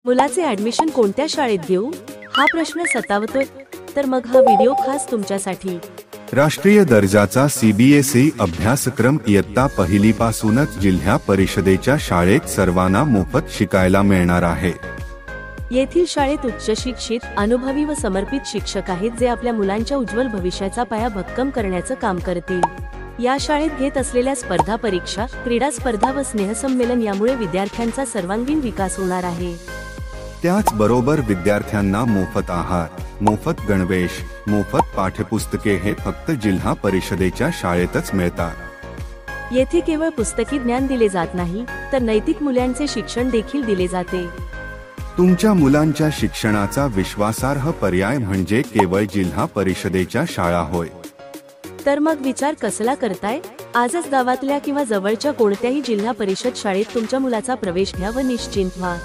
मुलाचे ऍडमिशन कोणत्या शाळेत घेऊ हा प्रश्न सतावतोय, तर मग हा व्हिडिओ खास तुमच्यासाठी। राष्ट्रीय दर्जाचा सीबीएसई अभ्यासक्रम इयत्ता पहिलीपासूनच जिल्हा परिषदेच्या शाळेत सर्वांना मोफत शिकायला मिळणार आहे। येथील शाळेत उच्च शिक्षित, अनुभवी व समर्पित शिक्षक आहेत, जे आपल्या मुलांच्या उज्ज्वल भविष्याचा पाया भक्कम करण्याचं काम करतील। या शाळेत घेत असलेल्या स्पर्धा परीक्षा, क्रीडा स्पर्धा व स्नेहसंमेलन यामुळे विद्यार्थ्यांचा सर्वांगीण विकास होणार आहे। त्याचबरोबर विद्यार्थ्यांना मोफत आहार, मोफत गणवेश, मोफत पाठ्यपुस्तके हे फक्त जिल्हा परिषदेच्या शाळेतच मिळतात। येथे केवळ पुस्तकी ज्ञान दिले जात नाही, तर नैतिक मूल्यांचे शिक्षण देखील दिले जाते। तुमच्या मुलांच्या शिक्षणाचा विश्वासार्ह पर्याय म्हणजे केवळ जिल्हा परिषदेच्या शाळा होय। तर मग विचार कसला करताय? आजच गावातल्या किंवा जवळच्या कोणत्याही जिल्हा परिषद शाळेत तुमच्या मुलाचा प्रवेश घ्या व निश्चिंत व्हा।